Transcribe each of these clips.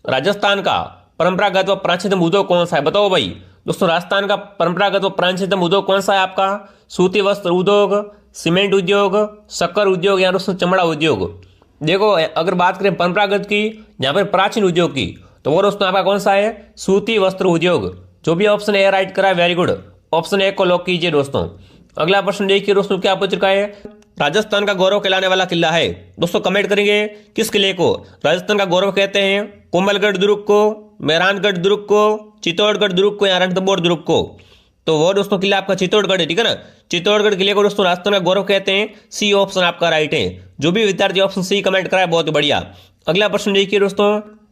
राजस्थान का परंपरागत व प्राचीनतम उद्योग कौन सा है, बताओ भाई। दोस्तों राजस्थान का परंपरागत व प्राचीनतम उद्योग कौन सा है आपका? सूती वस्त्र उद्योग, सीमेंट उद्योग, शक्कर उद्योग या दोस्तों चमड़ा उद्योग। देखो अगर बात करें परंपरागत की, यहाँ पर प्राचीन उद्योग की, तो वो दोस्तों आपका कौन सा है? सूती वस्त्र उद्योग। जो भी ऑप्शन ए राइट करा है वेरी गुड, ऑप्शन ए को लॉक कीजिए दोस्तों। अगला प्रश्न देखिए दोस्तों क्या पूछ रखा है। राजस्थान का गौरव कहलाने वाला किला है, दोस्तों कमेंट करेंगे किस किले को राजस्थान का गौरव कहते हैं? कोमलगढ़ दुर्ग को, मेहरानगढ़ दुर्ग को, चित्तौड़गढ़ दुर्ग को या रणथंभौर दुर्ग को? तो वो दोस्तों किला आपका चित्तौड़गढ़ है, ठीक है ना। चित्तौड़गढ़ किले को दोस्तों राजस्थान का गौरव कहते हैं। सी ऑप्शन आपका राइट है। जो भी विद्यार्थी ऑप्शन सी कमेंट कराए बहुत बढ़िया। अगला प्रश्न देखिए दोस्तों,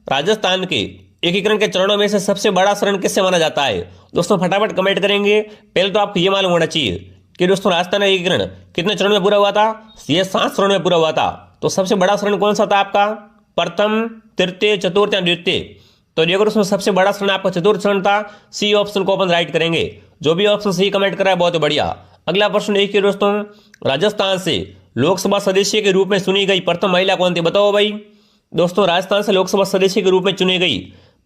राजस्थान के एकीकरण के चरणों में से सबसे बड़ा शरण किससे माना जाता है? दोस्तों फटाफट कमेंट करेंगे। पहले तो आपको ये मालूम होना चाहिए कि दोस्तों राजस्थान का एकीकरण कितने चरण में पूरा हुआ था? ये 7 चरण में पूरा हुआ था। तो सबसे बड़ा शरण कौन सा था आपका? प्रथम, तृतीय, चतुर्थ या द्वितीय? तो देखो दोस्तों सबसे बड़ा शरण आपका चतुर्थ शरण था। सी ऑप्शन को अपन राइट करेंगे। जो भी ऑप्शन सी कमेंट करा है बहुत बढ़िया। अगला प्रश्न देखिए दोस्तों, राजस्थान से लोकसभा सदस्य के रूप में चुनी गई प्रथम महिला कौन थी, बताओ भाई। दोस्तों राजस्थान से लोकसभा सदस्य के रूप में चुनी गई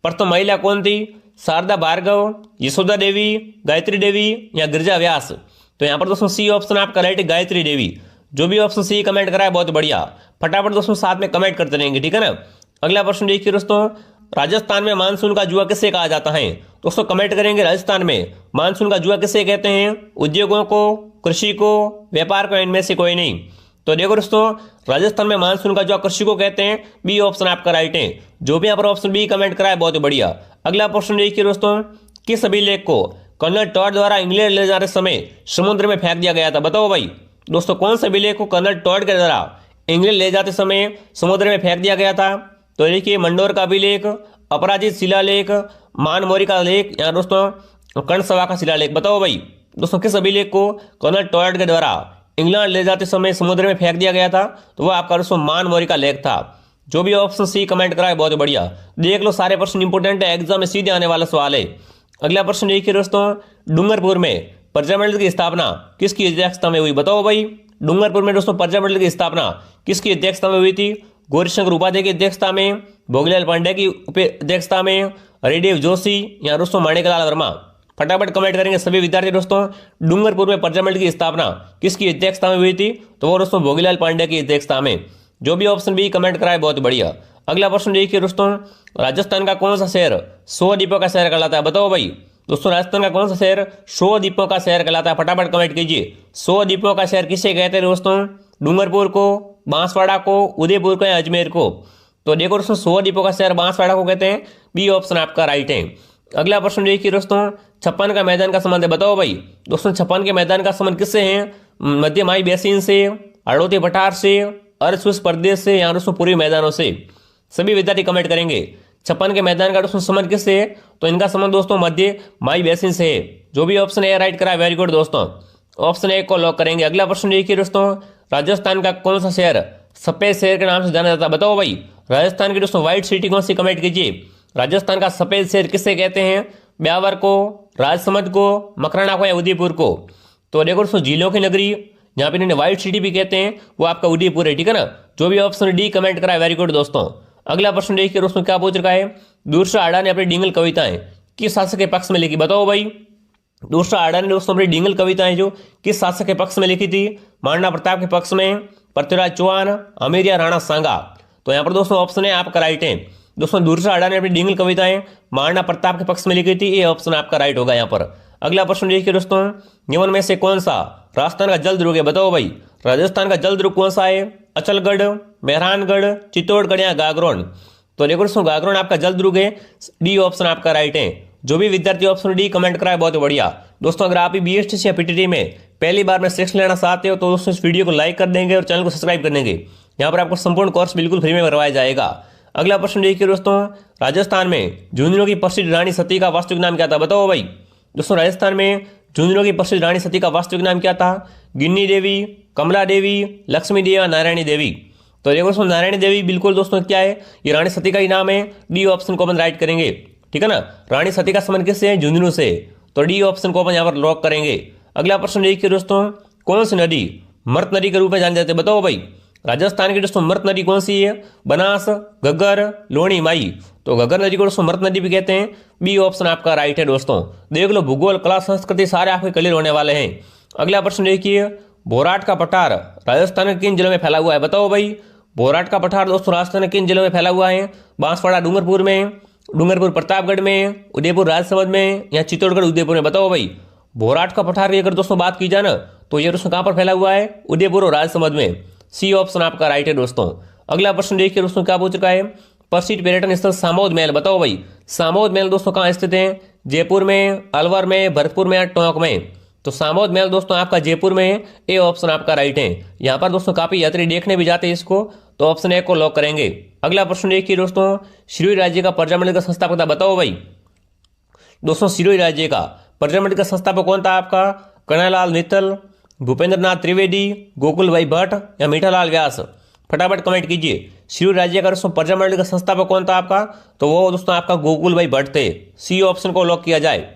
प्रथम महिला कौन थी? शारदा भार्गव, यशोदा देवी, गायत्री देवी या गिरिजा व्यास? तो यहाँ पर दोस्तों सी ऑप्शन आपका राइट है, गायत्री देवी। जो भी ऑप्शन सी कमेंट करा है बहुत बढ़िया। फटाफट दोस्तों साथ में कमेंट करते रहेंगे, ठीक है ना। अगला प्रश्न देखिए दोस्तों, राजस्थान में मानसून का जुआ किसे कहा जाता है? दोस्तों कमेंट करेंगे राजस्थान में मानसून का जुआ किसे कहते हैं? उद्योगों को, कृषि को, व्यापार को, इनमें से कोई नहीं? तो देखो दोस्तों राजस्थान में मानसून का जुआ कृषि को कहते हैं। बी ऑप्शन आपका राइट है। जो भी यहाँ पर ऑप्शन बी कमेंट करा है बहुत बढ़िया। अगला प्रश्न देखिए दोस्तों, किस अभिलेख को कर्नल टॉड द्वारा इंग्लैंड ले जाते समय समुद्र में फेंक दिया गया था, बताओ भाई। दोस्तों कौन सा अभिलेख को कर्नल टॉड के द्वारा इंग्लैंड ले जाते समय समुद्र में फेंक दिया गया था? तो देखिए मंडोर का अभिलेख, अपराजित शिलालेख, मानमोरी का लेख या दोस्तों कर्णसभा का शिलालेख? बताओ भाई दोस्तों किस अभिलेख को कर्नल टॉड के द्वारा इंग्लैंड ले जाते समय समुद्र में फेंक दिया गया था? तो वह आपका दोस्तों मानमोरी का लेख था। जो भी ऑप्शन सी कमेंट करा है बहुत बढ़िया। देख लो सारे प्रश्न इंपोर्टेंट है, एग्जाम में सीधे आने वाला सवाल है। अगला प्रश्न देखिए दोस्तों, डूंगरपुर में प्रजामंडल की स्थापना किसकी अध्यक्षता में हुई, बताओ भाई। डूंगरपुर में दोस्तों प्रजामंडल की स्थापना किसकी अध्यक्षता में हुई थी? गौरीशंकर उपाध्याय की अध्यक्षता में, भोगीलाल पांडे की अध्यक्षता में, हरिदेव जोशी या दोस्तों माणिकलाल वर्मा? फटाफट कमेंट करेंगे सभी विद्यार्थी दोस्तों। डूंगरपुर में प्रजामंडल की स्थापना किसकी अध्यक्षता में हुई थी? तो वो दोस्तों भोगीलाल पांडे की अध्यक्षता में। जो भी ऑप्शन बी कमेंट कराए बहुत बढ़िया। अगला प्रश्न देखिए दोस्तों, राजस्थान का कौन सा शहर 100 द्वीपों का शहर कहलाता है, बताओ भाई। दोस्तों राजस्थान का कौन सा शहर 100 द्वीपों का शहर कहलाता है? फटाफट कमेंट कीजिए। 100 द्वीपों का शहर किसे कहते हैं दोस्तों? डूंगरपुर को, बांसवाड़ा को, उदयपुर को या अजमेर को? तो देखो दोस्तों 100 द्वीपों का शहर बांसवाड़ा को कहते हैं। बी ऑप्शन आपका राइट है। अगला प्रश्न देखिए दोस्तों, छप्पन का मैदान का संबंध है, बताओ भाई। दोस्तों छप्पन के मैदान का संबंध किससे है? मध्यमाई बेसिन से, हड़ौती पठार से, अर्ध शुष्क प्रदेश से या दोस्तों पूर्वी मैदानों से? सभी विद्यार्थी कमेंट करेंगे। छप्पन के मैदान का दोस्तों संबंध किससे है? तो इनका संबंध दोस्तों मध्य माई बेसिन से है। जो भी ऑप्शन ए राइट करा वेरी गुड दोस्तों, ऑप्शन ए को लॉक करेंगे। अगला प्रश्न देखिए दोस्तों, राजस्थान का कौन सा शहर सफेद शहर के नाम से जाना जाता है, बताओ भाई। राजस्थान की दोस्तों व्हाइट सिटी कौन सी, कमेंट कीजिए। राजस्थान का सफेद शहर किससे कहते हैं? ब्यावर को, राजसमंद को, मकराना को या उदयपुर को? तो देखो दोस्तों झीलों की नगरी जहाँ पे इन्हें व्हाइट सिटी भी कहते हैं वो आपका उदयपुर है, ठीक है ना। जो भी ऑप्शन डी कमेंट करा है वेरी गुड दोस्तों। अगला प्रश्न देखिए दोस्तों क्या पूछ रखा है। दूसरा आड़ा ने अपनी डिंगल कविताएं किस शासक के पक्ष में लिखी, बताओ भाई। दूसरा आड़ा ने दोस्तों अपनी डिंगल कविताएं जो किस शासक के पक्ष में लिखी थी? महाराणा प्रताप के पक्ष में, पृथ्वीराज चौहान, अमीर या राणा सांगा? तो यहाँ पर दोस्तों ऑप्शन है आपका राइट है। दोस्तों दूसरा आड़ा ने अपनी डिंगल कविताएं महाराणा प्रताप के पक्ष में लिखी थी, ये ऑप्शन आपका राइट होगा यहाँ पर। अगला प्रश्न देखिए दोस्तों, निम्न में से कौन सा राजस्थान का जल दुर्ग है, बताओ भाई। राजस्थान का जल दुर्ग कौन सा है? अचलगढ़, मेहरानगढ़, चित्तौड़गढ़ या गागरोन? तो देखो दोस्तों गागरोन आपका जल दुर्ग है। डी ऑप्शन आपका राइट है। जो भी विद्यार्थी ऑप्शन डी कमेंट कराए बहुत बढ़िया। दोस्तों अगर आप बीएसटी या पीटीटी में पहली बार में सेक्शन लेना चाहते हो तो दोस्तों इस वीडियो को लाइक कर देंगे और चैनल को सब्सक्राइब कर देंगे। यहाँ पर आपको संपूर्ण कोर्स बिल्कुल फ्री में करवाया जाएगा। अगला प्रश्न देखिए दोस्तों, राजस्थान में झुंझुनू की प्रसिद्ध रानी सती का वास्तविक नाम क्या था, बताओ भाई। दोस्तों राजस्थान में झुंझुनू की प्रसिद्ध रानी सती का वास्तविक नाम क्या था? गिन्नी देवी, कमला देवी, लक्ष्मी देवी या नारायणी देवी? तो देखो दोस्तों नारायणी देवी बिल्कुल दोस्तों क्या है, ये रानी सती का ही नाम है। डी ऑप्शन को अपन राइट करेंगे, ठीक है ना। रानी सती का संबंध किससे है? झुंझुनू से। तो डी ऑप्शन को अपन यहाँ पर लॉक करेंगे। अगला प्रश्न देखिए दोस्तों, कौन सी नदी मृत नदी के रूप में जानी जाती है, बताओ भाई। राजस्थान की दोस्तों मृत नदी कौन सी है? बनास, घग्गर, लोणी, माई? तो घग्गर नदी को दोस्तों मृत नदी भी कहते हैं। बी ऑप्शन आपका राइट है दोस्तों। देख लो भूगोल, कला, संस्कृति सारे आपके क्लियर होने वाले हैं। अगला प्रश्न देखिए, भोराट का पठार राजस्थान के किन जिलों में फैला हुआ है? बताओ भाई। भोराट का पठार दोस्तों राजस्थान के किन जिलों में फैला हुआ है? बांसवाड़ा डूंगरपुर में, डूंगरपुर प्रतापगढ़ में, उदयपुर राजसमंद में, या चित्तौड़गढ़ उदयपुर में? बताओ भाई। भोराट का पठार की अगर दोस्तों बात की जाए ना तो ये दोस्तों कहां पर फैला हुआ है? उदयपुर और राजसमंद में। सी ऑप्शन आपका राइट है दोस्तों। अगला प्रश्न देखिए दोस्तों क्या पूछ रखा है, प्रसिद्ध पर्यटन स्थल सामोद महल। बताओ भाई सामोद महल दोस्तों कहां स्थित है? जयपुर में, अलवर में, भरतपुर में या टोंक में? तो सामोद महल दोस्तों आपका जयपुर में है। ए ऑप्शन आपका राइट है। यहां पर दोस्तों काफी यात्री देखने भी जाते हैं इसको, तो ऑप्शन ए को लॉक करेंगे। अगला प्रश्न देखिए दोस्तों, सिरोही राज्य का प्रजामंडल का संस्थापक था? बताओ भाई। दोस्तों सिरोही राज्य का प्रजामंडल का संस्थापक कौन था आपका? कन्हैयालाल मित्तल, भूपेंद्र नाथ त्रिवेदी, गोकुल भाई भट्ट या मीठालाल व्यास? फटाफट कमेंट कीजिए। सिरोही राज्य का दोस्तों प्रजामंडल का संस्थापक कौन था आपका? तो वो दोस्तों आपका गोकुल भाई भट्ट थे। सी ऑप्शन को लॉक किया जाए।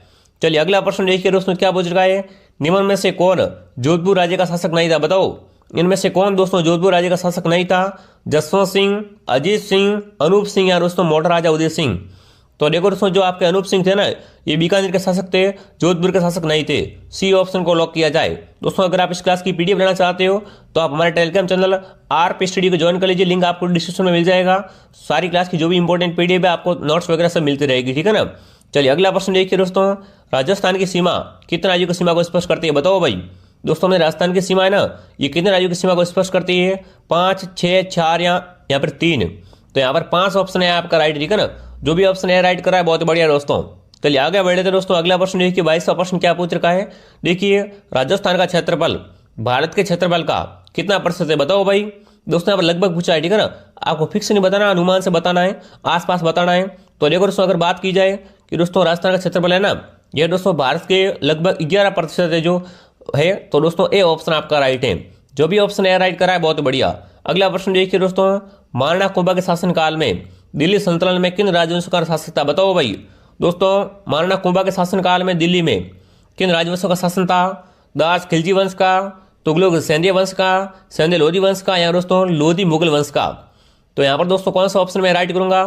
चलिए अगला प्रश्न देखिए दोस्तों क्या पूछ रहा है, निम्न में से कौन जोधपुर राज्य का शासक नहीं था? बताओ इनमें से कौन दोस्तों जोधपुर राज्य का शासक नहीं था? जसवंत सिंह, अजीत सिंह, अनूप सिंह या दोस्तों मोटा राजा उदय सिंह? तो देखो दोस्तों जो आपके अनूप सिंह थे ना, ये बीकानेर के शासक थे, जोधपुर के शासक नहीं थे। सी ऑप्शन को लॉक किया जाए। दोस्तों अगर आप इस क्लास की पीडीएफ लेना चाहते हो तो आप हमारे टेलीग्राम चैनल आरपी स्टडी को ज्वाइन कर लीजिए, लिंक आपको डिस्क्रिप्शन में मिल जाएगा। सारी क्लास की जो भी इंपॉर्टेंट पीडीएफ है आपको नोट्स वगैरह सब मिलती रहेगी, ठीक है ना। चलिए अगला प्रश्न देखिए दोस्तों, राजस्थान की सीमा कितने राज्यों की सीमा को स्पष्ट करती है? बताओ भाई। दोस्तों में राजस्थान की सीमा है ना, ये कितने राज्यों की सीमा को स्पष्ट करती है? 5, 6, 4 या यहाँ पर 3? तो यहाँ पर 5 ऑप्शन है आपका राइट, ठीक है ना। जो भी ऑप्शन है राइट करा है बहुत बढ़िया दोस्तों। चलिए आगे बढ़े थे दोस्तों। अगला प्रश्न देखिए 22वां प्रश्न क्या पूछ रखा है, देखिए राजस्थान का क्षेत्रफल भारत के क्षेत्रफल का कितना प्रतिशत है? बताओ भाई। दोस्तों यहाँ पर लगभग पूछा है, ठीक है ना। आपको फिक्स नहीं बताना, अनुमान से बताना है, आसपास बताना है। तो देखो दोस्तों अगर बात की जाए कि दोस्तों राजस्थान का क्षेत्रफल है ना, यह दोस्तों भारत के लगभग 11% है जो है। तो दोस्तों ए ऑप्शन आपका राइट है। जो भी ऑप्शन है राइट करा है बहुत बढ़िया। अगला प्रश्न देखिए दोस्तों, महाराणा कुंभा के शासनकाल में दिल्ली संतुलन में किन राजवंशों का शासन था? बताओ भाई। दोस्तों महाराणा कुंभा के शासनकाल में दिल्ली में किन राजवंशों का शासन था? दास खिलजी वंश का, तुगलक सैंधव वंश का, सैंधव लोधी वंश का या दोस्तों लोधी मुगल वंश का? तो यहाँ पर दोस्तों कौन सा ऑप्शन मैं राइट करूंगा?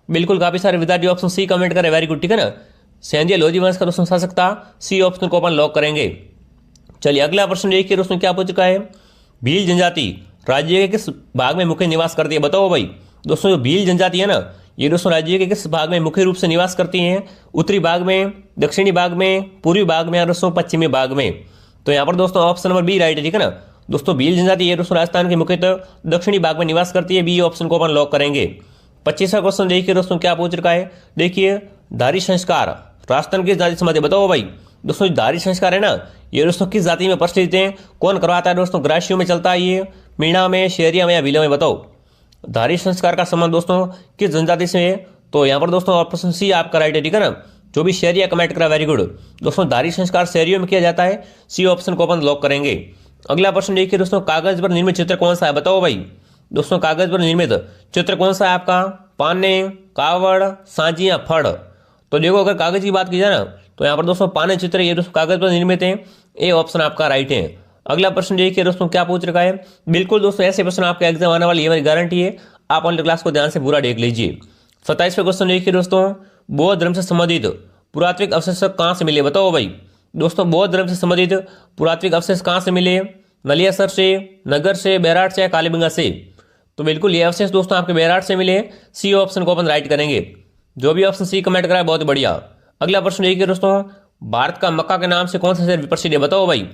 बिल्कुल काफी सारे विद्यार्थी ऑप्शन सी कमेंट करें, वेरी गुड, ठीक है ना। सैंधव लोधी वंश का दोस्तों शासक था। सी ऑप्शन को अपन लॉक करेंगे। चलिए अगला प्रश्न देखिए दोस्तों क्या पूछ चुका है, भील जनजाति राज्य के किस भाग में मुख्य निवास करती है? बताओ भाई। दोस्तों जो भील जनजाति है ना, ये दोस्तों राज्य के किस भाग में मुख्य रूप से निवास करती हैं? उत्तरी भाग में, दक्षिणी भाग में, पूर्वी भाग में या दोस्तों पश्चिमी भाग में? तो यहाँ पर दोस्तों ऑप्शन नंबर बी राइट है, ठीक है ना। दोस्तों भील जनजाति ये दोस्तों राजस्थान के मुख्यतः दक्षिणी भाग में निवास करती है। बी ऑप्शन को अपन लॉक करेंगे। 25वां क्वेश्चन देखिए दोस्तों क्या पूछ रखा है, देखिए धारी संस्कार राजस्थान किस जाति समाधि? बताओ भाई। दोस्तों धारी संस्कार है ना, ये दोस्तों किस जाति में प्रचलित है? कौन करवाता है दोस्तों? ग्रासियों में चलता है ये, मीणा में, शेरिया में या भीलों में? बताओ धारी संस्कार का संबंध दोस्तों किस जनजाति से है? तो यहाँ पर दोस्तों ऑप्शन सी आपका राइट है, ठीक है ना। जो भी शहरिया कमेंट करा वेरी गुड। दोस्तों धारी संस्कार शहरियों में किया जाता है। सी ऑप्शन को अपन लॉक करेंगे। अगला प्रश्न देखिए दोस्तों, कागज पर निर्मित चित्र कौन सा है? बताओ भाई। दोस्तों कागज पर निर्मित चित्र कौन सा है आपका? पाने, कावड़, सांची या फड़? तो देखो अगर कागज की बात की जाए ना तो यहाँ पर दोस्तों पाने चित्र ये दोस्तों कागज पर निर्मित है। ए ऑप्शन आपका राइट है। अगला प्रश्न देखिए दोस्तों क्या पूछ रखा है, बिल्कुल दोस्तों ऐसे प्रश्न आपके एग्जाम आने वाली ये मेरी गारंटी है। आप ऑनलाइन क्लास को ध्यान से पूरा देख लीजिए। 27वां क्वेश्चन देखिए दोस्तों, बौद्ध धर्म से संबंधित पुरातात्विक अवशेष कहाँ से मिले? बताओ भाई। दोस्तों बौद्ध धर्म से संबंधित पुरातात्विक अवशेष कहाँ से मिले? नलियासर से, नगर से, बैराट से या कालीबंगा से? तो बिल्कुल ये अवशेष दोस्तों आपके बैराट से मिले। सी ऑप्शन को अपन राइट करेंगे। जो भी ऑप्शन सी कमेंट करा है बहुत बढ़िया। अगला प्रश्न देखिए दोस्तों, भारत का मक्का के नाम से कौन सा शहर प्रसिद्ध है? बताओ भाई।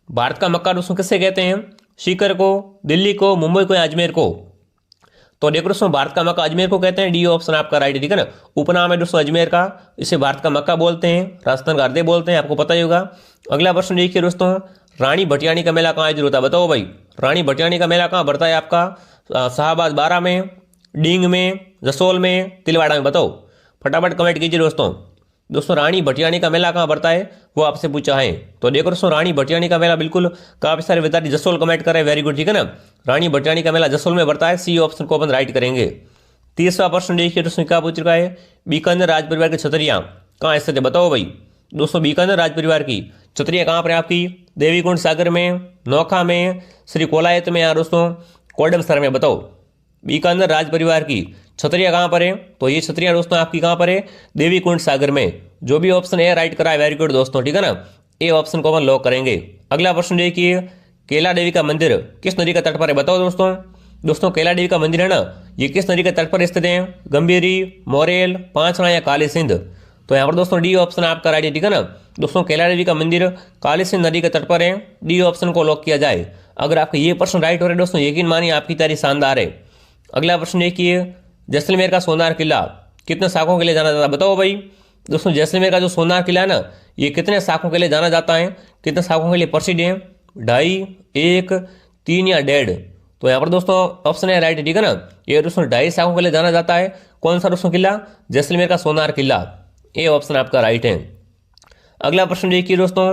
भारत का मक्का दोस्तों किससे कहते हैं? सीकर को, दिल्ली को, मुंबई को या अजमेर को? तो देखो दोस्तों भारत का मक्का अजमेर को कहते हैं। डी ऑप्शन आपका राइट है, ठीक है ना। उपनाम है दोस्तों अजमेर का, इसे भारत का मक्का बोलते हैं, राजस्थान का हृदय बोलते हैं, आपको पता ही होगा। अगला प्रश्न देखिए दोस्तों, रानी भटियाणी का मेला कहाँ आयोजित होता है? बताओ भाई। रानी भटियाणी का मेला कहाँ बढ़ता है आपका? शाहबाद बारा में, डींग में, जसोल में, तिलवाड़ा में? बताओ फटाफट कमेंट कीजिए दोस्तों। दोस्तों रानी भटियाणी का मेला कहाँ बढ़ता है वो आपसे पूछा है। तो देखो दोस्तों रानी भटियाणी का मेला बिल्कुल काफी सारे विद्यार्थी जसोल कमेंट कर रहे हैं, वेरी गुड, ठीक है ना। रानी भटियाणी का मेला जसोल में बढ़ता है। सी ऑप्शन को अपन राइट करेंगे। 30वां प्रश्न देखिए दोस्तों क्या पूछ रखा है, बीकानेर राज परिवार की छतरियां कहाँ स्थित है? बताओ भाई। दोस्तों बीकानेर राज परिवार की छतरियां कहाँ पर आपकी? देवीकुंड सागर में, नौखा में, श्री कोलायत में या दोस्तों कोडमसर में? बताओ बीकानेर राज परिवार की छतरिया कहाँ पर है? तो ये छतरिया दोस्तों आपकी कहाँ पर है? देवी कुंड सागर में। जो भी ऑप्शन ए राइट करा है वेरी गुड दोस्तों, ठीक है ना। ए ऑप्शन को अपन लॉक करेंगे। अगला प्रश्न देखिए, कैला देवी का मंदिर किस नदी का तट पर है? बताओ दोस्तों। दोस्तों कैला देवी का मंदिर है ना, ये किस नदी के तट पर स्थित है? गंभीरी, मोरेल, पांचना या काली सिंध? तो यहाँ पर दोस्तों डी ऑप्शन आपका राइट है, ठीक है ना। दोस्तों कैला देवी का मंदिर काली सिंध नदी के तट पर है, डी ऑप्शन को लॉक किया जाए। अगर आपका ये प्रश्न राइट हो रहा है दोस्तों, यकीन मानिए आपकी तैयारी शानदार है। अगला प्रश्न देखिए, जैसलमेर का सोनार किला कितने शाखों के लिए जाना जाता है? बताओ भाई। दोस्तों जैसलमेर का जो सोनार किला है ना, ये कितने शाखों के लिए जाना जाता है? कितने शाखों के लिए प्रसिद्ध है? 2.5, 1, 3 या 1.5? तो यहाँ पर दोस्तों ऑप्शन है राइट, ठीक है ना। ये दोस्तों 2.5 शाखों के लिए जाना जाता है। कौन सा दोस्तों किला? जैसलमेर का सोनार किला। ये ऑप्शन आपका राइट है। अगला प्रश्न देखिए दोस्तों,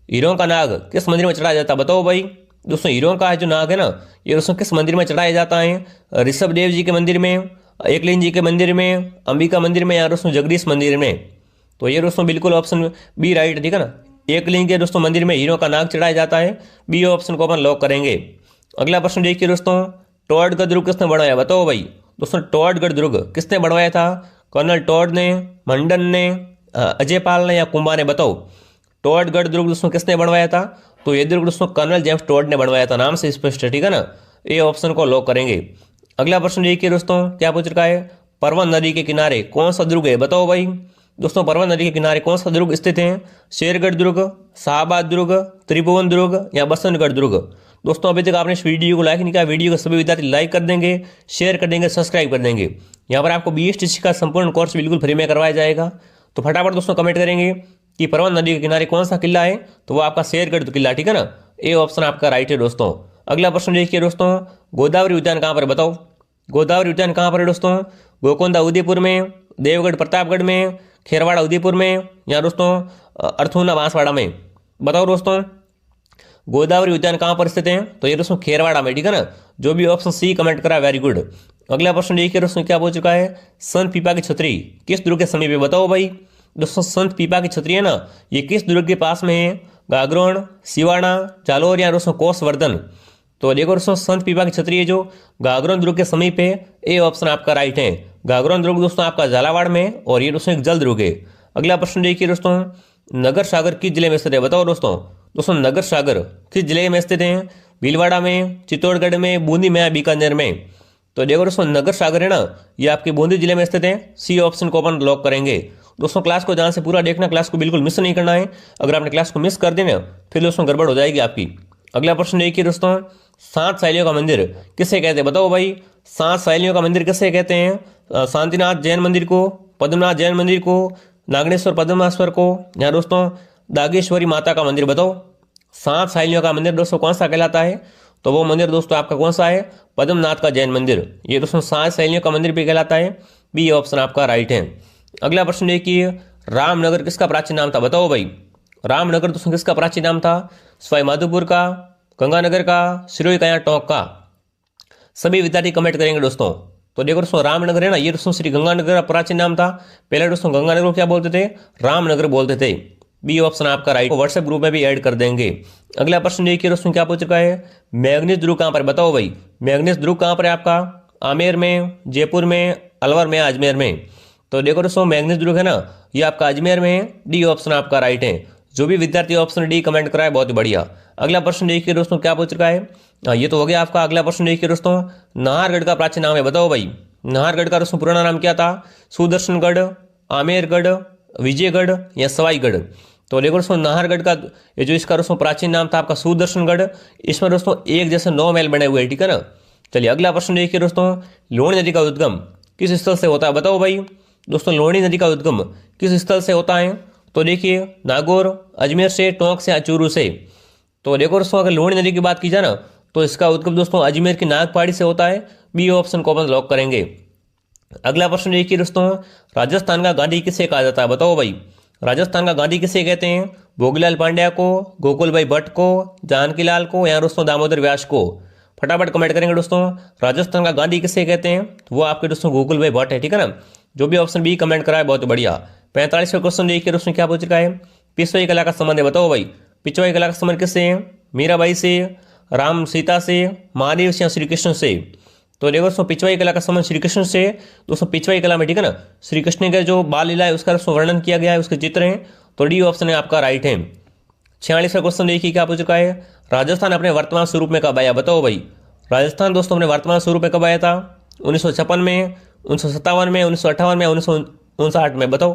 हीरों का नाग किस मंदिर में चढ़ाया जाता है? बताओ भाई। दोस्तों हीरों का जो नाग है ना, ये दोस्तों किस मंदिर में चढ़ाया जाता है? ऋषभ देव जी के मंदिर में, एकलिंग जी के मंदिर में, अंबिका मंदिर में या दोस्तों जगदीश मंदिर में? तो ये दोस्तों बिल्कुल ऑप्शन बी राइट, ठीक है ना। एकलिंग के दोस्तों मंदिर में हीरों का नाग चढ़ाया जाता है, बी ऑप्शन को अपन लॉक करेंगे। अगला प्रश्न देखिए दोस्तों, टोडगढ़ दुर्ग किसने बनवाया? बताओ भाई। दोस्तों टोडगढ़ दुर्ग किसने बनवाया था? कर्नल टॉड ने, मंडन ने, अजय पाल ने या कुंभा ने? बताओ। टोडगढ़ दुर्ग दोस्तों किसने बनवाया था? तो ये दुर्ग दोस्तों कर्नल जेम्स टॉड ने बनवाया था, नाम से स्पष्ट है, ठीक है ना। ये ऑप्शन को लॉक करेंगे। अगला प्रश्न देखिए दोस्तों, क्या पूछ रखा है? परवन नदी के किनारे कौन सा दुर्ग है? बताओ भाई। दोस्तों परवन नदी के किनारे कौन सा दुर्ग स्थित है? शेरगढ़ दुर्ग, शाहबाद दुर्ग, त्रिभुवन दुर्ग या बसंतगढ़ दुर्ग? दोस्तों अभी तक आपने इस वीडियो को लाइक नहीं किया, वीडियो को सभी विद्यार्थी लाइक कर देंगे, शेयर कर देंगे, सब्सक्राइब कर देंगे। यहाँ पर आपको BSTC का संपूर्ण कोर्स बिल्कुल फ्री में करवाया जाएगा। तो फटाफट दोस्तों कमेंट करेंगे कि परवन नदी के किनारे कौन सा किला है? तो वो आपका शेरगढ़ किला, ठीक है ना। ये ऑप्शन आपका राइट है दोस्तों। अगला प्रश्न देखिए दोस्तों, गोदावरी उद्यान कहाँ पर? बताओ। गोदावरी उद्यान कहाँ पर है दोस्तों? गोकोंदा उदयपुर में, देवगढ़ प्रतापगढ़ में, खेरवाड़ा उदयपुर में या दोस्तों अर्थूना बांसवाड़ा में? बताओ दोस्तों। गोदावरी उद्यान कहाँ पर स्थित है? तो ये दोस्तों खेरवाड़ा में, ठीक है ना। जो भी ऑप्शन सी कमेंट करा वेरी गुड। अगला प्रश्न देखिए दोस्तों, क्या पूछ चुका है? संत पीपा की छतरी किस दुर्ग के समीप है? बताओ भाई। दोस्तों संत पीपा की छतरी है ना, ये किस दुर्ग के पास में है? गागरोन, सिवाना, जालोर या दोस्तों कोसवर्धन? तो देखो दोस्तों संत पीपा की छतरी है जो गागरोन दुर्ग के समीप है, ए ऑप्शन आपका राइट है। गागरोन दुर्ग दोस्तों आपका झालावाड़ में और ये दोस्तों एक जल दुर्ग है। अगला प्रश्न देखिए दोस्तों, नगर सागर किस जिले में स्थित है? बताओ दोस्तों। दोस्तों नगर सागर किस जिले में स्थित है? भीलवाड़ा में, चित्तौड़गढ़ में, बूंदी में या बीकानेर में? तो देखो दोस्तों नगर सागर है ना, ये आपके बूंदी जिले में स्थित है, सी ऑप्शन को अपन लॉक करेंगे। दोस्तों क्लास को ध्यान से पूरा देखना, क्लास को बिल्कुल मिस नहीं करना है। अगर आपने क्लास को मिस कर देना फिर दोस्तों गड़बड़ हो जाएगी आपकी। अगला प्रश्न देखिए दोस्तों, 7 शैलियों का मंदिर किसे कहते हैं? बताओ भाई। 7 शैलियों का मंदिर किसे कहते हैं? शांतिनाथ जैन मंदिर को, पद्मनाथ जैन मंदिर को, नागेश्वर पद्माश्वर को या दोस्तों दागेश्वरी माता का मंदिर? बताओ। 7 शैलियों का मंदिर दोस्तों कौन सा कहलाता है? तो वो मंदिर दोस्तों आपका कौन सा है? पद्मनाथ का जैन मंदिर। ये दोस्तों 7 शैलियों का मंदिर भी कहलाता है, बी ऑप्शन आपका राइट है। अगला प्रश्न देखिए, रामनगर किसका प्राचीन नाम था? बताओ भाई। रामनगर दोस्तों किसका प्राचीन नाम था? सवाई माधोपुर का, गंगानगर का, सिरोही का या टोंक का? सभी विद्यार्थी कमेंट करेंगे दोस्तों। तो देखो दोस्तों रामनगर है ना, ये दोस्तों श्री गंगानगर का प्राचीन नाम था। पहले दोस्तों गंगानगर को क्या बोलते थे? रामनगर बोलते थे, बी ऑप्शन आपका राइट। व्हाट्सएप ग्रुप में भी ऐड कर देंगे। अगला प्रश्न देखिए दोस्तों, क्या पूछ रखा है? मैग्नीज दुर्ग कहाँ पर? बताओ भाई। मैग्नीज दुर्ग कहाँ पर है आपका? आमेर में, जयपुर में, अलवर में, अजमेर में? तो देखो दोस्तों मैग्नीज दुर्ग है ना, ये आपका अजमेर में है, डी ऑप्शन आपका राइट है। जो भी विद्यार्थी ऑप्शन डी कमेंट कराए बहुत बढ़िया। अगला प्रश्न देखिए दोस्तों, क्या पूछ रखा है? ये तो हो गया आपका। अगला प्रश्न देखिए दोस्तों, नाहरगढ़ का प्राचीन नाम है? बताओ भाई। नाहरगढ़ का दोस्तों पुराना नाम क्या था? सुदर्शनगढ़, आमेरगढ़, विजयगढ़ या सवाईगढ़? तो देखो दोस्तों नाहरगढ़ का ये जो इसका दोस्तों प्राचीन नाम था आपका सुदर्शनगढ़। इसमें दोस्तों एक जैसे 9 महल बने हुए हैं, ठीक है ना। चलिए अगला प्रश्न देखिए दोस्तों, लूणी नदी का उद्गम किस स्थल से होता है? बताओ भाई। दोस्तों लूणी नदी का उद्गम किस स्थल से होता है? तो देखिए नागौर, अजमेर से, टोंक से, चूरू से? तो देखो दोस्तों अगर लूणी नदी की बात की जाए ना, तो इसका उद्गम दोस्तों अजमेर की नागपाड़ी से होता है, बी ऑप्शन को अपन लॉक करेंगे। अगला प्रश्न देखिए दोस्तों, राजस्थान का गांधी किसे कहा जाता है? बताओ भाई। राजस्थान का गांधी किसे कहते हैं? भोगीलाल पांड्या को, गोकुल भाई भट्ट को, जानकीलाल को या दोस्तों दामोदर व्यास को? फटाफट कमेंट करेंगे दोस्तों। राजस्थान का गांधी किसे कहते हैं? तो वो आपके दोस्तों गोकुल भाई भट्ट है, ठीक है ना। जो भी ऑप्शन बी कमेंट करा है बहुत बढ़िया। 45वां क्वेश्चन देखिए दोस्तों, क्या पूछ रखा है? पिछवाई कला का संबंध है? बताओ भाई। पिछवाई कला का संबंध किससे है? मीराबाई से, राम सीता से, महादेव से या श्री कृष्ण से? तो देखो दोस्तों पिछवाई कला का संबंध श्री कृष्ण से दोस्तों पिछवाई कला में, ठीक है ना, श्री कृष्ण का जो बाल लीला है उसका दोस्तों वर्णन किया गया है, उसके चित्र हैं। तो डी ऑप्शन है आपका राइट है। 46वां क्वेश्चन देखिए क्या पूछ चुका है, राजस्थान अपने वर्तमान स्वरूप में कब आया, बताओ भाई। राजस्थान दोस्तों अपने वर्तमान स्वरूप में कब आया था, 1956 में, 1957 में, 1958 में, 1959 में, बताओ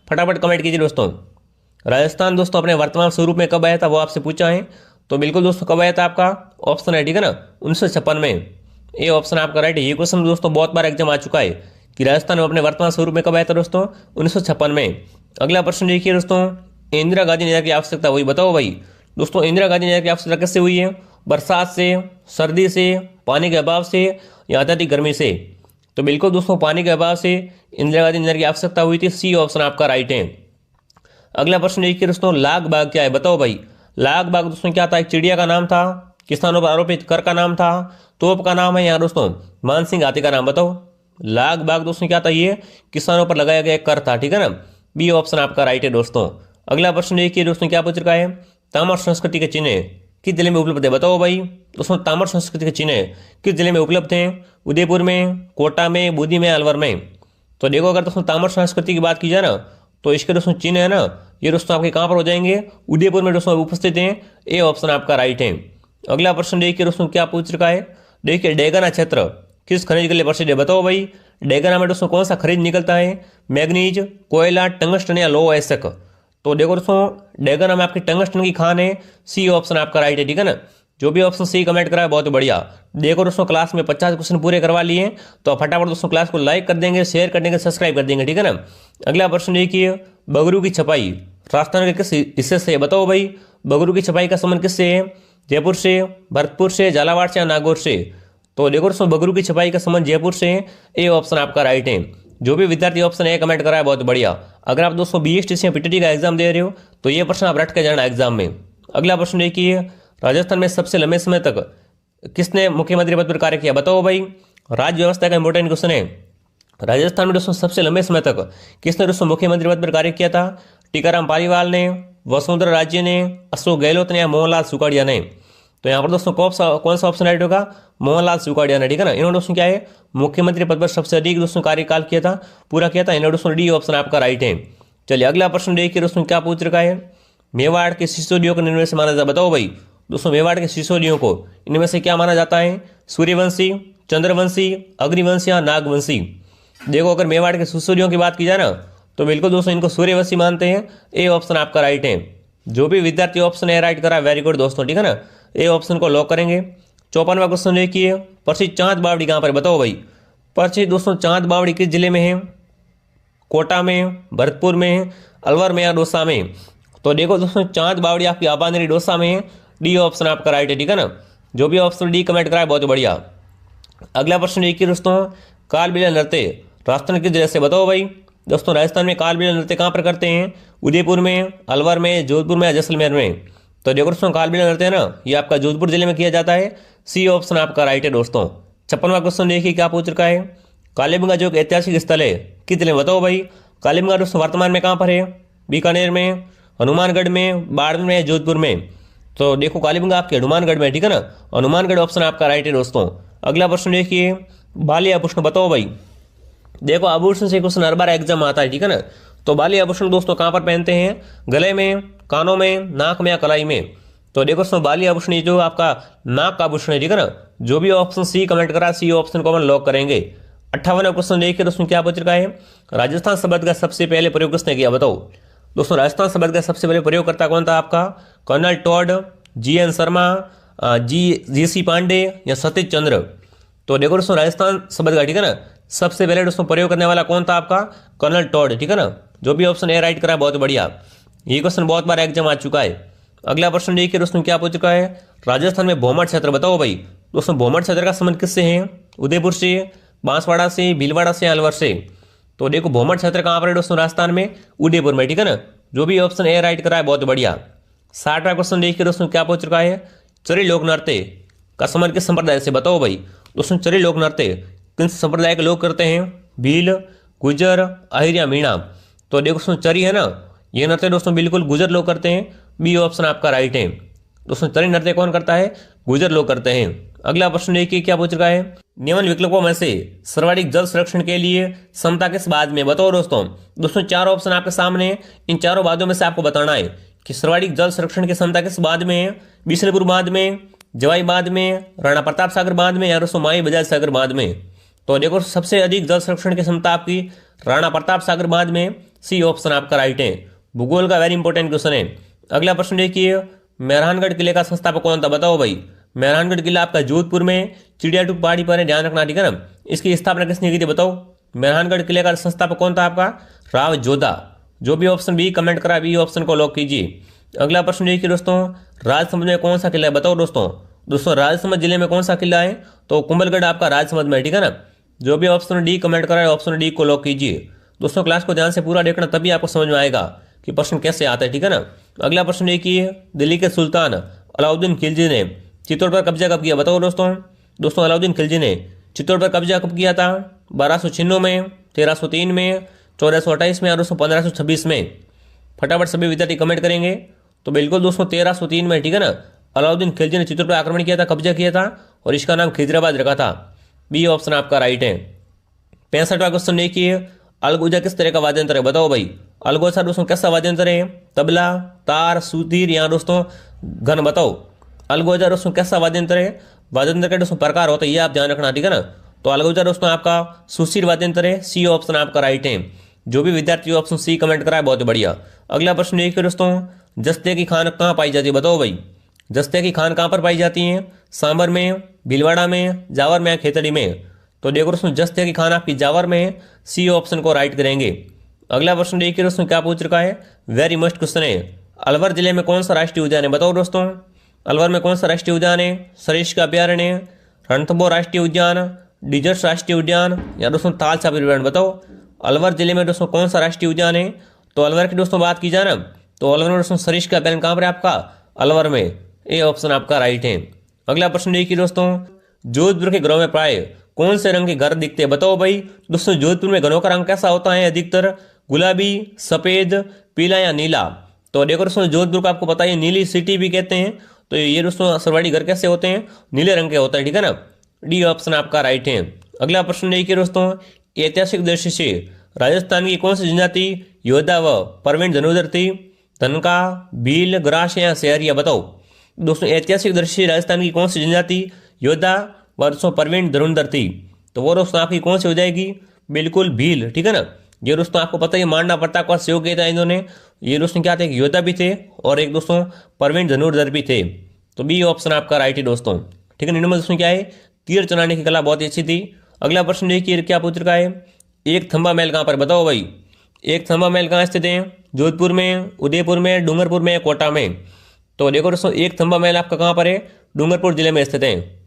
फटाफट कमेंट कीजिए दोस्तों। राजस्थान दोस्तों अपने वर्तमान स्वरूप में कब आया था वो आपसे पूछा है। तो बिल्कुल दोस्तों कब आया था, आपका ऑप्शन है, ठीक है ना, 1956 में। ये ऑप्शन आपका राइट है। ये क्वेश्चन दोस्तों बहुत बार एग्जाम आ चुका है कि राजस्थान में अपने वर्तमान स्वरूप में कब आया था दोस्तों, 1956 में। अगला प्रश्न देखिए दोस्तों, इंदिरा गांधी नहर की आवश्यकता हुई, बताओ भाई। दोस्तों इंदिरा गांधी नहर की आवश्यकता किससे हुई है, बरसात से, सर्दी से, पानी के अभाव से या अत्यधिक गर्मी से। तो बिल्कुल दोस्तों पानी के अभाव से इंदिरा गांधी नहर की आवश्यकता हुई थी, सी ऑप्शन आपका राइट है। अगला प्रश्न देखिए दोस्तों, लाग बाग क्या है, बताओ भाई। लाग बाग दोस्तों क्या था, एक चिड़िया का नाम था, किसानों पर आरोपित कर का नाम था, तोप का नाम है या दोस्तों मानसिंह हाथी का नाम, बताओ। लाग बाग दोस्तों क्या था, ये किसानों पर लगाया गया कर था, ठीक है ना, बी ऑप्शन आपका राइट है दोस्तों। अगला प्रश्न देखिए दोस्तों क्या पूछ रखा है, ताम्र संस्कृति के चिन्ह किस जिले में उपलब्ध है, बताओ भाई। दोस्तों ताम्र संस्कृति के चिन्ह किस जिले में उपलब्ध हैं, उदयपुर में, कोटा में, बूंदी में, अलवर में। तो देखो अगर दोस्तों ताम्र संस्कृति की बात की जाए ना तो इसके दोस्तों चिन्ह है ना, ये दोस्तों आपके कहाँ पर हो जाएंगे, उदयपुर में दोस्तों उपस्थित हैं, ए ऑप्शन आपका राइट है। अगला प्रश्न देखिए दोस्तों क्या पूछ रखा है, देखिए डेगना क्षेत्र किस खनिज के लिए प्रसिद्ध है, बताओ भाई। डेगना में दोस्तों कौन सा खनिज निकलता है, मैग्नीज, कोयला, टंगस्टन या लोह अयस्क। तो देखो दोस्तों डेगना में आपकी टंगस्टन की खान है, सी ऑप्शन आपका राइट है, ठीक है ना। जो भी ऑप्शन सी कमेंट करा है बहुत बढ़िया। देखो दोस्तों क्लास में 50 क्वेश्चन पूरे करवा लिए, तो फटाफट दोस्तों क्लास को लाइक कर देंगे, शेयर कर देंगे, सब्सक्राइब कर देंगे, ठीक है ना। अगला प्रश्न देखिए, बगरू की छपाई राजस्थान के किस हिस्से से है, बताओ भाई। बगरू की छपाई का संबंध किससे है, जयपुर से, भरतपुर से, झालावाड़ से या नागौर से। तो देखो दोस्तों बगरू की छपाई का संबंध जयपुर से है, ए ऑप्शन आपका राइट है। जो भी विद्यार्थी ऑप्शन ए कमेंट करा है बहुत बढ़िया। अगर आप दोस्तों बीएसटीसी या पीटीटी का एग्जाम दे रहे हो तो ये प्रश्न आप रट के जाना एग्जाम में। अगला प्रश्न देखिए, राजस्थान में सबसे लंबे समय तक किसने मुख्यमंत्री पद पर कार्य किया, बताओ भाई। राज्य व्यवस्था का इंपॉर्टेंट क्वेश्चन है। राजस्थान में दोस्तों सबसे लंबे समय तक किसने दोस्तों मुख्यमंत्री पद पर कार्य किया था, टीकाराम पालीवाल ने, वसुंधरा राजे ने, अशोक गहलोत ने या मोहनलाल सुखाड़िया ने। तो यहाँ पर दोस्तों कौन सा ऑप्शन राइट होगा, मोहनलाल सुखाड़िया ने, ठीक है ना। इन्होंने दोस्तों क्या है मुख्यमंत्री पद पर सबसे अधिक दोस्तों कार्यकाल किया था, पूरा किया था, इन्होंने दोस्तों डी ऑप्शन आपका राइट है। चलिए अगला प्रश्न देखिए दोस्तों क्या पूछ रखा है, मेवाड़ के सिसोदियों को इनमें से माना जाता है, बताओ भाई। दोस्तों मेवाड़ के सिसोदियों को इनमें से क्या माना जाता है, सूर्यवंशी, चंद्रवंशी, अग्निवंशी या नागवंशी। देखो अगर मेवाड़ के सिसोदियों की बात की जाए ना तो बिल्कुल दोस्तों इनको सूर्यवंशी मानते हैं, ए ऑप्शन आपका राइट है। जो भी विद्यार्थी ऑप्शन ए राइट करा वेरी गुड दोस्तों, ठीक है ना, ए ऑप्शन को लॉक करेंगे। 54वां क्वेश्चन देखिए, प्रसिद्ध चांद बावड़ी कहाँ पर, बताओ भाई। प्रसिद्ध दोस्तों चांद बावड़ी किस जिले में है, कोटा में, भरतपुर में, अलवर में या डोसा में। तो देखो दोस्तों चांद बावड़ी आपकी आबानेरी डोसा में है, डी ऑप्शन आपका राइट है, ठीक है ना। जो भी ऑप्शन डी कमेंट करा है बहुत बढ़िया। अगला प्रश्न देखिए दोस्तों, कालबेलिया नृत्य राजस्थान किस जिले से, बताओ भाई। दोस्तों राजस्थान में कालबेलिया नृत्य कहाँ पर करते हैं, उदयपुर में, अलवर में, जोधपुर में या जैसलमेर में। तो देखो दोस्तों कालबेलिया नृत्य है ना ये आपका जोधपुर जिले में किया जाता है, सी ऑप्शन आपका राइट है दोस्तों। 56वां क्वेश्चन देखिए क्या पूछ रखा है, कालीबंगा जो एक ऐतिहासिक स्थल है किस जिले में, बताओ भाई। कालीबंगा दोस्तों वर्तमान में कहाँ पर है, बीकानेर में, हनुमानगढ़ में, बाड़मेर में, जोधपुर में। तो देखो कालीबंगा आपके हनुमानगढ़ में, ठीक है ना, हनुमानगढ़ ऑप्शन आपका राइट है दोस्तों। अगला प्रश्न देखिए, बाली आभूषण बताओ भाई। देखो आभूषण से क्वेश्चन हर बार एग्जाम आता है, ठीक है ना। तो बाली आभूषण दोस्तों कहाँ पर पहनते हैं, गले में, कानों में, नाक में या कलाई में। तो देखो दोस्तों बाली आभूषण जो आपका नाक का आभूषण है, ठीक है ना। जो भी ऑप्शन सी कमेंट करा सी ऑप्शन को हम लॉक करेंगे। 58वां क्वेश्चन देखिए दोस्तों क्या पूछ रखा है, राजस्थान शब्द का सबसे पहले प्रयोग किसने किया, बताओ। दोस्तों राजस्थान शब्द का सबसे पहले प्रयोगकर्ता कौन था आपका, colonel Tod, GN Sharma, GC Pande या सतीश चंद्र। तो देखो दोस्तों राजस्थान शब्द का, ठीक है ना, सबसे पहले दोस्तों प्रयोग करने वाला कौन था आपका, कर्नल टॉड, ठीक है ना। जो भी ऑप्शन ए राइट करा बहुत बढ़िया। ये क्वेश्चन बहुत बार एग्जाम आ चुका है। अगला प्रश्न देखिए दोस्तों क्या पूछ चुका है, राजस्थान में भोमर क्षेत्र बताओ भाई। दोस्तों भोमर क्षेत्र का संबंध किससे है, उदयपुर से, बांसवाड़ा से, भीलवाड़ा से, अलवर से। तो देखो भोमर क्षेत्र कहाँ पर है दोस्तों, राजस्थान में, उदयपुर में, ठीक है ना। जो भी ऑप्शन ए राइट करा है बहुत बढ़िया। 60वां क्वेश्चन देखिए दोस्तों क्या पूछ चुका है, चरी लोक नृत्य का संबंध किस संप्रदाय से, बताओ भाई। दोस्तों चरी लोक नृत्य किन संप्रदाय के लोग करते हैं, भील, गुजर, अहिर या मीणा। तो देखो दोस्तों चरी है ना ये नृत्य दोस्तों बिल्कुल गुजर लोग करते हैं, बी ऑप्शन आपका राइट है। दोस्तों चरी नृत्य कौन करता है, गुजर लोग करते हैं। अगला प्रश्न देखिए क्या पूछ रखा है, निम्न विकल्पों में से सर्वाधिक जल संरक्षण के लिए क्षमता किस बाद में, बताओ दोस्तों। दोस्तों चार ऑप्शन आपके सामने, इन चारों बातों में से आपको बताना है कि सर्वाधिक जल संरक्षण की क्षमता किस बाद में है। बिशनपुर बांध में, जवाई बांध में, राणा प्रताप सागर बांध में, या दोस्तों माई बजाज सागर बांध में। तो देखो सबसे अधिक जल संरक्षण की क्षमता आपकी राणा प्रताप सागर बांध में, सी ऑप्शन आपका राइट है। भूगोल का वेरी इंपॉर्टेंट क्वेश्चन है। अगला प्रश्न देखिए, मेहरानगढ़ किले का संस्थापक कौन था, बताओ भाई। मेहरानगढ़ किला आपका जोधपुर में चिड़ियाटूक पहाड़ी पर है, ध्यान रखना, ठीक है ना। इसकी स्थापना किसने की थी, बताओ। मेहरानगढ़ किले का संस्थापक कौन था आपका, राव जोधा। जो भी ऑप्शन बी कमेंट करा बी ऑप्शन को लॉक कीजिए। अगला प्रश्न देखिए दोस्तों, राजसमंद में कौन सा किला है, बताओ दोस्तों। दोस्तों राजसमंद जिले में कौन सा किला है, तो कुंभलगढ़ आपका राजसमंद में, ठीक है ना। जो भी ऑप्शन डी कमेंट करा है ऑप्शन डी को लॉक कीजिए। दोस्तों क्लास को ध्यान से पूरा देखना, तभी आपको समझ में आएगा कि प्रश्न कैसे आता है, ठीक है ना। अगला प्रश्न देखिए, दिल्ली के सुल्तान अलाउद्दीन खिलजी ने चित्तौड़ पर कब्जा कब किया, बताओ दोस्तों। दोस्तों अलाउद्दीन खिलजी ने चित्तौड़ पर कब्जा कब किया था, 1296 में, 1303 में, 1428 में और दोस्तों 1526 में। फटाफट सभी विद्यार्थी कमेंट करेंगे। तो बिल्कुल दोस्तों 1303 में, ठीक है ना, अलाउद्दीन खिलजी ने चित्तौड़ पर आक्रमण किया था, कब्जा किया था और इसका नाम खिजराबाद रखा था। बी ऑप्शन आपका राइट है। 65वां क्वेश्चन देखिए, अलगोजा किस तरह का वाद्य यंत्र है, बताओ भाई। अलगोजा दोस्तों कैसा वाद्य यंत्र है, तबला, तार, सुधीर या दोस्तों घन, बताओ। अलगोजा दोस्तों कैसा वाद्य यंत्र है, वाद्य यंत्र के दोस्तों प्रकार होता है, ये आप ध्यान रखना, ठीक है ना। तो अलगोजा दोस्तों आपका सुशील वाद्य यंत्र है, सी ऑप्शन आपका राइट है। जो भी विद्यार्थी ऑप्शन सी कमेंट करा है बहुत बढ़िया। अगला प्रश्न देखिए दोस्तों, जस्ते की खान कहाँ पाई जाती है, बताओ भाई। जस्ते की खान कहाँ पर पाई जाती है, सांबर में, भीलवाड़ा में, जावर में, खेतड़ी में। तो देखो दोस्तों जस्ते की खान आपकी जावर में है, सी ऑप्शन को राइट करेंगे। अगला प्रश्न देखिए दोस्तों क्या पूछ रखा है, वेरी मस्ट क्वेश्चन है, अलवर जिले में कौन सा राष्ट्रीय उद्यान है, बताओ दोस्तों। अलवर में कौन सा राष्ट्रीय उद्यान है, सरिस्का अभ्यारण्य, रणथंभौर राष्ट्रीय उद्यान, डिजर्ट राष्ट्रीय उद्यान या दोस्तों तालसा अभ्यारण्य, बताओ। अलवर जिले में दोस्तों कौन सा राष्ट्रीय उद्यान है, तो अलवर की दोस्तों बात की जाए ना, तो अलवर में दोस्तों सरिस्का अभ्यारण्य कहाँ पर है आपका, अलवर में, ए ऑप्शन आपका राइट है। अगला प्रश्न देखिए दोस्तों, जोधपुर के घरों में प्राय कौन से रंग के घर दिखते हैं, बताओ भाई। दोस्तों जोधपुर में घरों का रंग कैसा होता है, अधिकतर गुलाबी, सफेद, पीला या नीला। तो देखो दोस्तों जोधपुर को आपको पता है नीली सिटी भी कहते हैं। तो ये दोस्तों सरवाड़ी घर कैसे होते हैं, नीले रंग के होता है, ठीक है ना। डी ऑप्शन आपका राइट है। अगला प्रश्न देखिए दोस्तों, ऐतिहासिक दृष्टि से राजस्थान की कौन सी जनजाति योद्धा व प्रवीण धनुर्धर थी, धनका, भील, ग्रास या शहरिया, बताओ। दोस्तों ऐतिहासिक दृष्टि से राजस्थान की कौन सी जनजाति योद्धा व दोस्तों प्रवीण धनुर्धर थी, तो वो दोस्तों आपकी कौन सी हो जाएगी, बिल्कुल भील, ठीक है ना। ये दोस्तों आपको पता है मांडा प्रताप का सहयोग किया था इन्होंने। ये दोस्तों क्या थे, एक योद्धा भी थे और एक दोस्तों प्रवीण धनुर्धर भी थे। तो बी ऑप्शन आपका राइट है दोस्तों, ठीक है। नंबर दोस्तों क्या है, तीर चलाने की कला बहुत ही अच्छी थी। अगला प्रश्न देखिए क्या पूछ रखा है, एक थंबा महल कहाँ पर, बताओ भाई। एक थंबा महल कहाँ स्थित है, जोधपुर में, उदयपुर में, डूंगरपुर में, कोटा में। तो देखो दोस्तों एक थंबा महल आपका कहाँ पर है, डूंगरपुर जिले में स्थित है।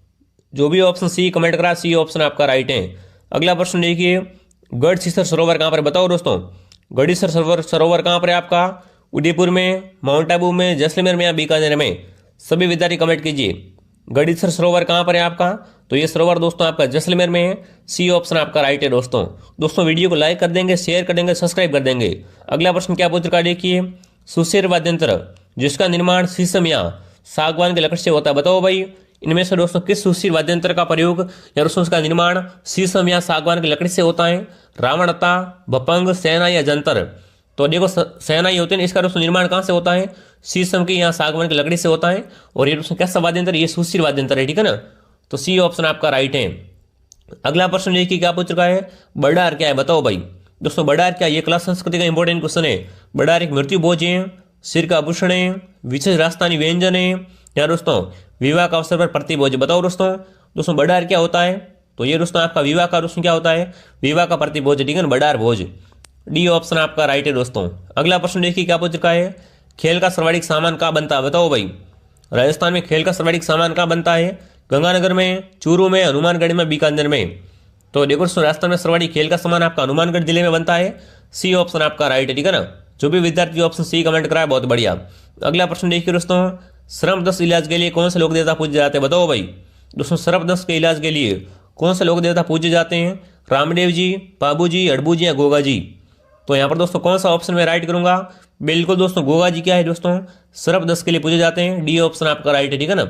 जो भी ऑप्शन सी कमेंट करा सी ऑप्शन आपका राइट है। अगला प्रश्न देखिए, गढ़सीसर सरोवर कहाँ पर, बताओ दोस्तों। गढ़सीसर सरोवर कहाँ पर है आपका, उदयपुर में, माउंट आबू में, जैसलमेर में या बीकानेर में। सभी विद्यार्थी कमेंट कीजिए, गढ़सीसर सरोवर कहाँ पर है आपका, तो ये सरोवर दोस्तों आपका जैसलमेर में है, सी ऑप्शन आपका राइट है दोस्तों। दोस्तों वीडियो को लाइक कर देंगे, शेयर कर देंगे, सब्सक्राइब कर देंगे। अगला प्रश्न क्या पूछ रखा है देखिए, सुशीर वाद्य यंत्र जिसका निर्माण शीशम या सागवान के लकड़ी से होता है, बताओ भाई। इनमें से दोस्तों किस सुशीर वाद्य यंत्र का प्रयोग या दोस्तों उसका निर्माण शीशम या सागवान की लकड़ी से होता है, रावणता, भपंग, सेना या जंतर। तो देखो सेना ही होते हैं, इसका दोस्तों निर्माण कहाँ से होता है, शीशम की या सागवान की लकड़ी से होता है। और ये दोस्तों कैसा वाद्य यंत्र, ये सुशीर वाद्य यंत्र है, ठीक है ना। तो सी ऑप्शन आपका राइट है। अगला प्रश्न देखिए क्या पूछ रखा है, बड़ार क्या है, बताओ भाई। दोस्तों बड़ार क्या, ये क्लास संस्कृति का इंपॉर्टेंट क्वेश्चन है। बड़ार एक मृत्यु भोज है, सिर का आभूषण है, विशेष राजस्थानी व्यंजन है या दोस्तों विवाह का अवसर पर प्रतिभोज, बताओ दोस्तों। दोस्तों बड़ार क्या होता है, तो ये दोस्तों आपका विवाह का दोस्तों क्या होता है, विवाह का प्रतिभोज, ठीक है ना, बड़ार भोज। डी ऑप्शन आपका राइट है दोस्तों। अगला प्रश्न देखिए क्या पूछ रखा है, खेल का सर्वाधिक सामान कहाँ बनता है, बताओ भाई। राजस्थान में खेल का सर्वाधिक सामान कहाँ बनता है, गंगानगर में, चूरू में, हनुमानगढ़ में, बीकानेर में। तो देखो दोस्तों राजस्थान में सर्वाधिक खेल का सामान आपका हनुमानगढ़ जिले में बनता है, सी ऑप्शन आपका राइट है, ठीक है ना। जो भी विद्यार्थी ऑप्शन सी कमेंट कराए बहुत बढ़िया। अगला प्रश्न देखिए दोस्तों, सर्पदंश इलाज के लिए कौन से लोक देवता पूजे जाते हैं, बताओ भाई। दोस्तों सर्पदंश के इलाज के लिए कौन से लोक देवता पूजे जाते हैं, रामदेव जी, बाबू जी, अड़बू जी या गोगा जी। तो यहाँ पर दोस्तों कौन सा ऑप्शन में राइट करूंगा, बिल्कुल दोस्तों गोगा जी क्या है दोस्तों, सर्पदंश के लिए पूजे जाते हैं, डी ऑप्शन आपका राइट है, ठीक है ना।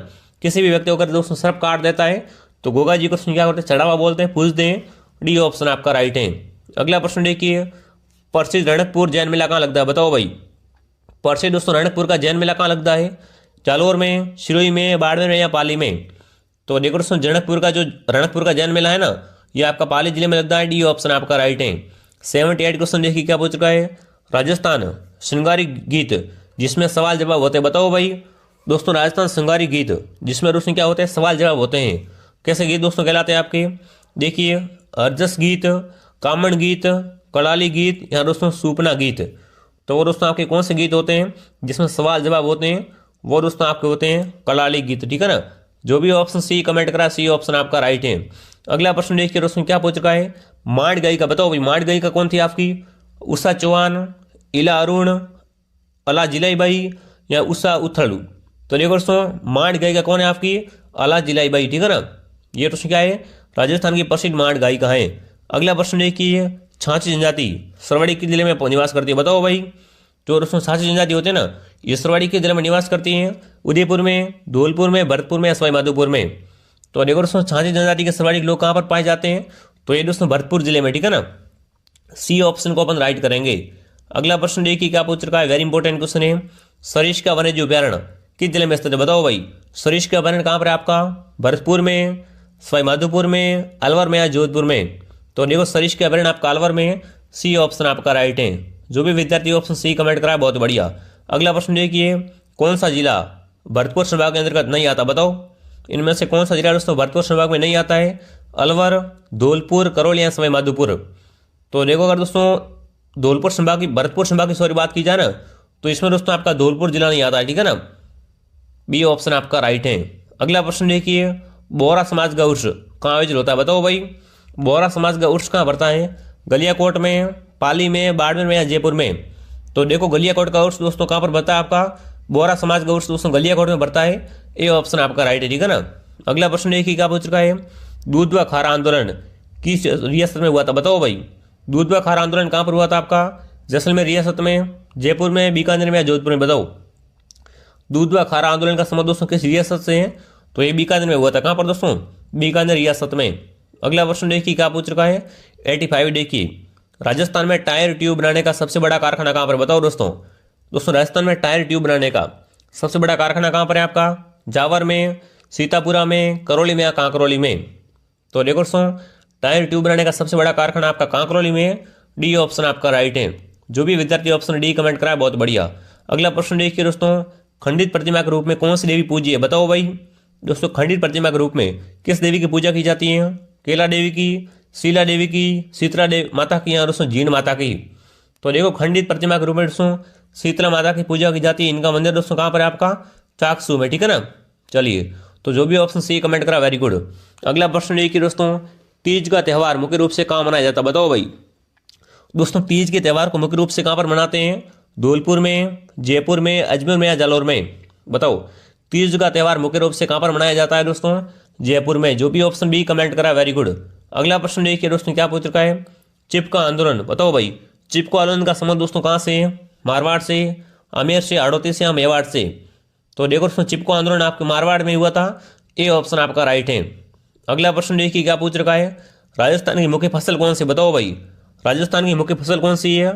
किसी भी व्यक्ति को अगर दोस्तों सर्प काट देता है तो गोगा जी को क्या करते हैं, चढ़ावा बोलते हैं, पूछते हैं। डी ऑप्शन आपका राइट है। अगला प्रश्न देखिए, प्रसिद्ध रणकपुर जैन मेला कहाँ लगता है, बताओ भाई। प्रसिद्ध दोस्तों रणकपुर का जैन मेला कहाँ लगता है, जालोर में, सिरोही में, बाड़मेर में या पाली में। तो देखो दोस्तों रणकपुर का जैन मेला है ना, ये आपका पाली जिले में लगता है। डी ऑप्शन आपका राइट है। 78 क्वेश्चन देखिए क्या पूछ रखा है, राजस्थान श्रृंगारी गीत जिसमें सवाल जवाब होते हैं, बताओ भाई। दोस्तों राजस्थान श्रृंगारी गीत जिसमें दोस्तों क्या होते हैं, सवाल जवाब होते हैं। कैसे गीत दोस्तों कहलाते हैं आपके, देखिए अर्जस गीत, कामण गीत, कड़ाली गीत या दोस्तों सूपना गीत। तो वो दोस्तों आपके कौन से गीत होते हैं जिसमें सवाल जवाब होते हैं, वो दोस्तों आपके होते हैं कड़ाली गीत, ठीक है ना। जो भी ऑप्शन सी कमेंट करा, सी ऑप्शन आपका राइट है। अगला प्रश्न देखिए दोस्तों क्या पूछ रखा है, मांड गायिका बताओ भाई। मांड गायिका कौन थी आपकी, उषा चौहान, इला अरुण, अला जिलाईबाई या उषा उथड़ू। तो देखो दोस्तों मांड गायिका कौन है आपकी, अला जिलाईबाई, ठीक है ना। ये दोस्तों क्या है, राजस्थान की प्रसिद्ध मांड गायिका है। अगला प्रश्न देखिए, छाछी जनजाति सरवड़ी के जिले में निवास करती है, बताओ भाई। जो दोस्तों छाछी जनजाति होते हैं ना, ये सरवड़ी के जिले में निवास करती हैं, उदयपुर में, धौलपुर में, भरतपुर में या सवाई माधोपुर में। तो देखो दोस्तों छाछी जनजाति के सरवड़ी लोग कहाँ पर पाए जाते हैं, तो ये दोस्तों भरतपुर जिले में, ठीक है ना। सी ऑप्शन को अपन राइट करेंगे। अगला प्रश्न देखिए क्या पूछ रखा है, वेरी इंपॉर्टेंट क्वेश्चन है, सरिस्का वन्यजीव अभ्यारण्य किस जिले में स्थित है, बताओ भाई। सरिस्का अभ्यारण्य कहाँ पर है आपका, भरतपुर में, सवाई माधोपुर में, अलवर में या जोधपुर में। तो देखो सरिस्का अभ्यारण्य आपका अलवर में है। सी ऑप्शन आपका राइट है। जो भी विद्यार्थी ऑप्शन सी कमेंट करा है बहुत बढ़िया। अगला प्रश्न देखिए, कौन सा जिला भरतपुर संभाग के अंतर्गत नहीं आता, बताओ। इनमें से कौन सा जिला दोस्तों भरतपुर संभाग में नहीं आता है, अलवर, धौलपुर, करौली या सवाई माधोपुर। तो देखो अगर दोस्तों धौलपुर संभाग की, भरतपुर संभाग की सॉरी बात की जाए ना, तो इसमें दोस्तों आपका धौलपुर जिला नहीं आता है, ठीक है ना। बी ऑप्शन आपका राइट है। अगला प्रश्न देखिए, बोहरा समाज का उर्स कहाँ आयोजित होता है, बताओ भाई। बोहरा समाज का उर्स कहाँ भरता है, गलियाकोट में, पाली में, बाड़मेर में या जयपुर में। तो देखो गलियाकोट का उर्स दोस्तों कहाँ पर भरता है आपका, बोहरा समाज का उर्स दोस्तों गलियाकोट में भरता है। ए ऑप्शन आपका राइट है, ठीक है ना। अगला प्रश्न देखिए क्या पूछ रखा है, दूध व खारा आंदोलन किस रियासत में हुआ था, बताओ भाई। दूध व खारा आंदोलन कहाँ पर हुआ था आपका, जैसलमेर रियासत में, जयपुर में, बीकानेर में या जोधपुर में, बताओ। दूध व खारा आंदोलन का संबंध दोस्तों किस रियासत से है, तो ये बीकानेर में हुआ था। कहाँ पर दोस्तों, बीकानेर रियासत में। अगला प्रश्न देखिए क्या पूछ रखा है, 85 देखिए, राजस्थान में टायर ट्यूब बनाने का सबसे बड़ा कारखाना कहाँ पर, बताओ दोस्तों। दोस्तों राजस्थान में टायर ट्यूब बनाने का सबसे बड़ा कारखाना कहाँ पर है आपका, जावर में, सीतापुरा में, करौली में या कांकरौली में। तो देखो दोस्तों टायर ट्यूब बनाने का सबसे बड़ा कारखाना आपका कांकरौली में है। डी ऑप्शन आपका राइट है। जो भी विद्यार्थी ऑप्शन डी कमेंट करा है बहुत बढ़िया। अगला प्रश्न देखिए दोस्तों, खंडित प्रतिमा के रूप में कौन सी देवी पूजी है, बताओ भाई। दोस्तों खंडित प्रतिमा के रूप में किस देवी की पूजा की जाती है, केला देवी की, शीला देवी की, शीतला देवी माता की या दोस्तों जीण माता की। तो देखो खंडित प्रतिमा के रूप में दोस्तों शीतला माता की पूजा की जाती है। इनका मंदिर दोस्तों कहाँ पर है आपका, चाकसू में, ठीक है ना। चलिए तो जो भी ऑप्शन सी कमेंट करा वेरी गुड। अगला प्रश्न देखिए दोस्तों, तीज का त्यौहार मुख्य रूप से कहाँ मनाया जाता है, बताओ भाई। दोस्तों तीज के त्यौहार को मुख्य रूप से कहाँ पर मनाते हैं, धौलपुर में, जयपुर में, अजमेर में या जालौर में, बताओ। तीज का त्यौहार मुख्य रूप से कहाँ पर मनाया जाता है दोस्तों, जयपुर में। जो भी ऑप्शन बी कमेंट करा वेरी गुड। अगला प्रश्न देखिए दोस्तों क्या पूछ रखा है, चिपका आंदोलन, बताओ भाई। चिपको आंदोलन का संबंध दोस्तों कहाँ से है, मारवाड़ से, आमेर से, हाड़ौती से या मेवाड़ से। तो देखो दोस्तों चिपको आंदोलन आपके मारवाड़ में हुआ था। ए ऑप्शन आपका राइट है। अगला प्रश्न देखिए क्या पूछ रखा है, राजस्थान की मुख्य फसल कौन सी, बताओ भाई। राजस्थान की मुख्य फसल कौन सी है,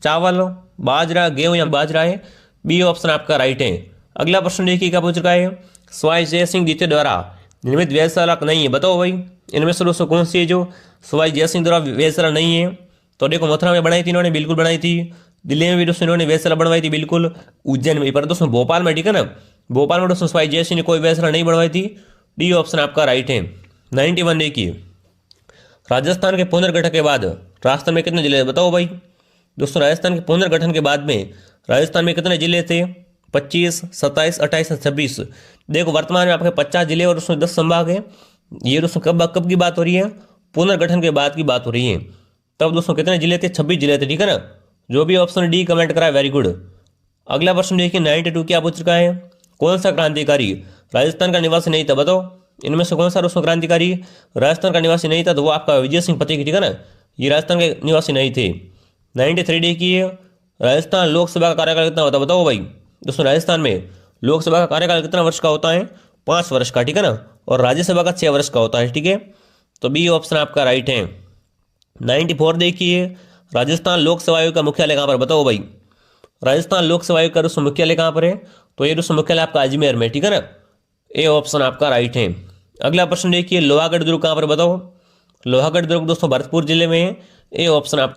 चावल, बाजरा, गेहूं या बाजरा है। बी ऑप्शन आपका राइट है। अगला प्रश्न देखिए क्या पूछ रखा है, सवाई जय सिंह द्वितीय द्वारा निर्मित वेधशाला नहीं है, बताओ भाई। इनमें से दोस्तों कौन सी है जो सवाई जय सिंह द्वारा वेधशाला नहीं है। तो देखो मथुरा में बनाई थी इन्होंने, बिल्कुल बनाई थी। दिल्ली में भी दोस्तों इन्होंने वेधशाला बनवाई थी, बिल्कुल। उज्जैन में, पर दोस्तों भोपाल में, ठीक है ना। भोपाल में दोस्तों सवाई जय सिंह ने कोई वेधशाला नहीं बनवाई थी। डी ऑप्शन आपका राइट है। 91 देखिए, राजस्थान के पुनर्गठन के बाद राजस्थान में कितने जिले थे, बताओ भाई। दोस्तों राजस्थान के पुनर्गठन के बाद में राजस्थान में कितने जिले थे, 25, 27, 28 और 26। देखो वर्तमान में आपके 50 जिले और उसमें 10 संभाग है। ये दोस्तों कब की बात हो रही है, पुनर्गठन के बाद की बात हो रही है। तब दोस्तों कितने जिले थे, 26 जिले थे, ठीक है ना। जो भी ऑप्शन डी कमेंट करा है वेरी गुड। अगला प्रश्न देखिए 92 क्या पूछ रखा है, कौन सा क्रांतिकारी राजस्थान का निवासी नहीं था, बताओ। इनमें से कौन सा दोस्तों क्रांतिकारी राजस्थान का निवासी नहीं था, तो वो आपका विजय सिंह पतेगी, ठीक है ना। ये राजस्थान के निवासी नहीं थे। 93 देखिए, राजस्थान लोकसभा का कार्यकाल कितना होता है, बताओ भाई। दोस्तों राजस्थान में लोकसभा का कार्यकाल कितना वर्ष का होता है, 5 वर्ष का, ठीक है ना, और राज्यसभा का 6 वर्ष का होता है, ठीक है। तो बी ऑप्शन आपका राइट है। 94 देखिए, राजस्थान लोक सेवा आयोग का मुख्यालय कहाँ पर, बताओ भाई। राजस्थान लोक सेवा आयोग का दोस्तों मुख्यालय कहाँ पर है, तो ये दोस्तों मुख्यालय आपका अजमेर में, ठीक है ना। ए ऑप्शन आपका राइट है। अगला प्रश्न देखिए, लोहागढ़ दुर्ग कहाँ पर, बताओ। लोहागढ़ दुर्ग दोस्तों भरतपुर जिले में है। ए ऑप्शन आप